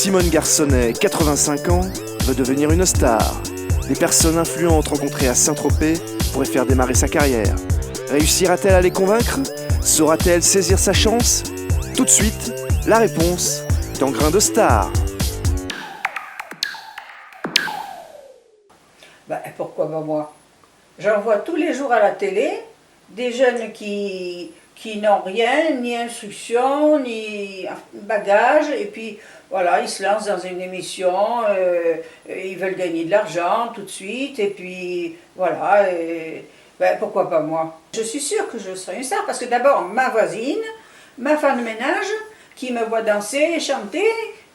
Simone Garçonnet, 85 ans, veut devenir une star. Des personnes influentes rencontrées à Saint-Tropez pourraient faire démarrer sa carrière. Réussira-t-elle à les convaincre? Saura-t-elle saisir sa chance? Tout de suite, la réponse dans Grain de Star. Pourquoi pas moi? J'en vois tous les jours à la télé des jeunes qui n'ont rien, ni instruction, ni bagage, et puis voilà, ils se lancent dans une émission, ils veulent gagner de l'argent tout de suite, et puis voilà, pourquoi pas moi? Je suis sûre que je serai une star, parce que d'abord, ma voisine, ma femme de ménage, qui me voit danser et chanter,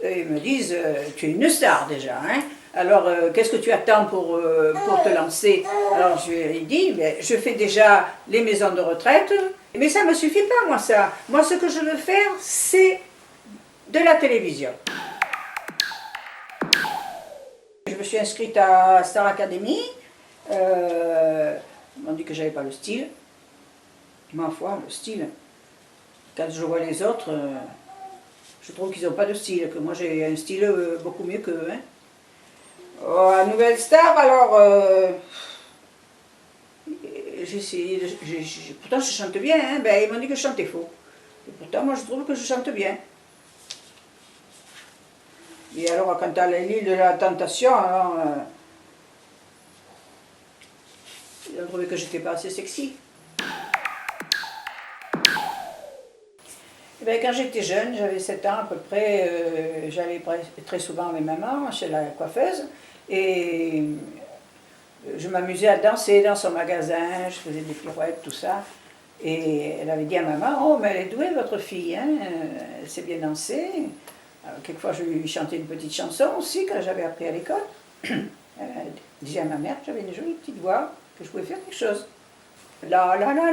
ils me disent tu es une star déjà, hein? Alors, qu'est-ce que tu attends pour te lancer? Alors, je lui ai dit, je fais déjà les maisons de retraite, mais ça ne me suffit pas, moi, ça. Moi, ce que je veux faire, c'est de la télévision. Je me suis inscrite à Star Academy. Ils m'ont dit que je n'avais pas le style. Ma foi, le style. Quand je vois les autres, je trouve qu'ils n'ont pas de style, que moi j'ai un style beaucoup mieux qu'eux. Hein. Oh, la nouvelle star, alors, j'ai essayé, pourtant je chante bien, hein, ils m'ont dit que je chantais faux. Et pourtant moi je trouve que je chante bien. Et alors quand à l'île de la Tentation, alors, ils ont trouvé que j'étais pas assez sexy. Et quand j'étais jeune, j'avais 7 ans à peu près, j'allais très souvent avec maman chez la coiffeuse. Et je m'amusais à danser dans son magasin, je faisais des pirouettes, tout ça. Et elle avait dit à maman, oh mais elle est douée votre fille, hein, elle sait bien danser. Alors, quelquefois je lui chantais une petite chanson aussi quand j'avais appris à l'école. Elle disait à ma mère que j'avais une jolie petite voix, que je pouvais faire quelque chose. La la la la la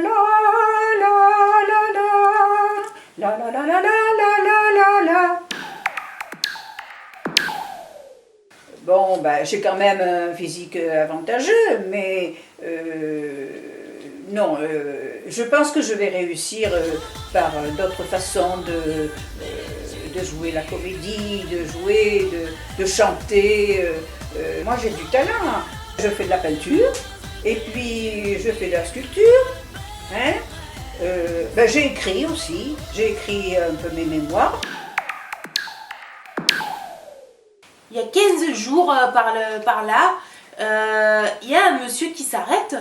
la la la la la la la la la. Bon, j'ai quand même un physique avantageux, mais non, je pense que je vais réussir par d'autres façons de jouer la comédie, de jouer, de chanter. Moi j'ai du talent, je fais de la peinture, et puis je fais de la sculpture. Hein. J'ai écrit aussi, j'ai écrit un peu mes mémoires. Il y a 15 jours par là, il y a un monsieur qui s'arrête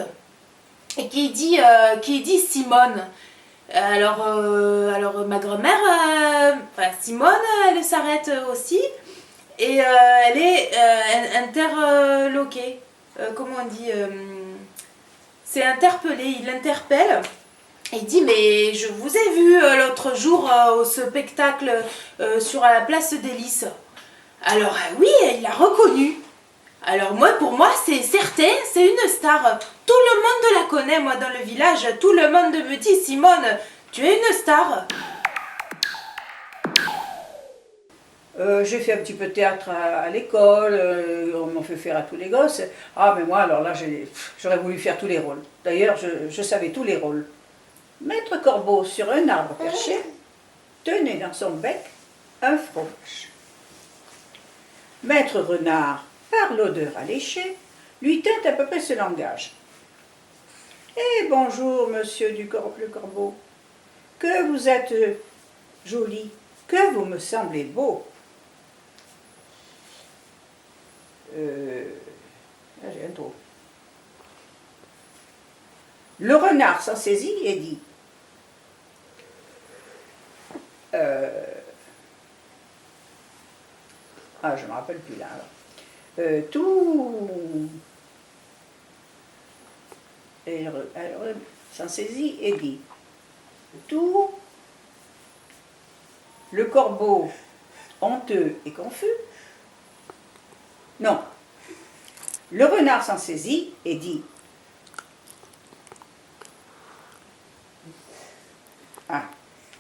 et qui dit Simone. Alors ma grand-mère, Simone, elle s'arrête aussi et elle est interloquée. Comment on dit c'est interpellé, il l'interpelle. Il dit mais je vous ai vu l'autre jour au spectacle sur la place des Lys. Alors oui, il l'a reconnue. Alors pour moi, c'est certain, c'est une star. Tout le monde la connaît, moi, dans le village. Tout le monde me dit, Simone, tu es une star. J'ai fait un petit peu de théâtre à l'école, on m'en fait faire à tous les gosses. Ah, mais moi, alors là, j'aurais voulu faire tous les rôles. D'ailleurs, je savais tous les rôles. Maître Corbeau sur un arbre perché tenait dans son bec un fromage. Maître Renard, par l'odeur alléchée, lui tint à peu près ce langage. « Eh bonjour, monsieur le corbeau, que vous êtes joli, que vous me semblez beau. » Là j'ai un trou. Le renard s'en saisit et dit je ne me rappelle plus là. Tout. Alors, s'en saisit et dit tout. Le corbeau, honteux et confus. Non. Le renard s'en saisit et dit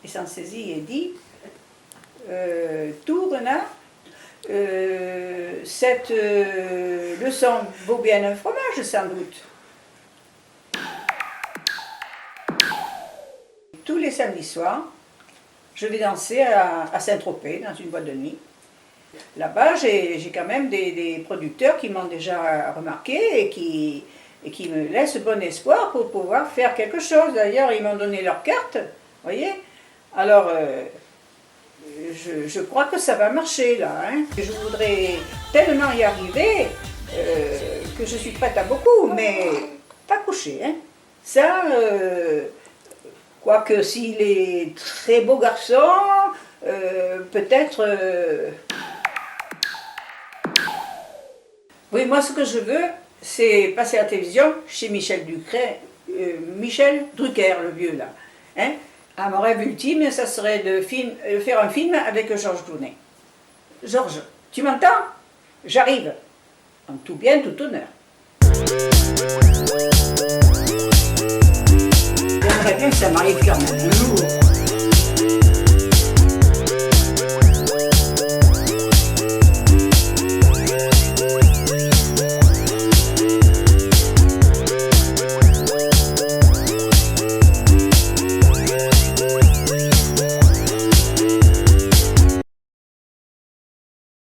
il s'en saisit et dit tout renard. Cette leçon vaut bien un fromage sans doute. Tous les samedis soirs, je vais danser à Saint-Tropez dans une boîte de nuit Là-bas, j'ai quand même des producteurs qui m'ont déjà remarqué et qui me laissent bon espoir pour pouvoir faire quelque chose. D'ailleurs, ils m'ont donné leur carte, voyez. Alors, je crois que ça va marcher là. Hein. Je voudrais tellement y arriver que je suis prête à beaucoup, mais pas coucher. Hein. Ça, quoique s'il est très beau garçon, peut-être... Oui, moi ce que je veux, c'est passer à la télévision chez Michel Drucker, le vieux là. Hein. Mon rêve ultime, ça serait de faire un film avec Georges Clooney. Georges, tu m'entends? J'arrive. En tout bien, tout honneur.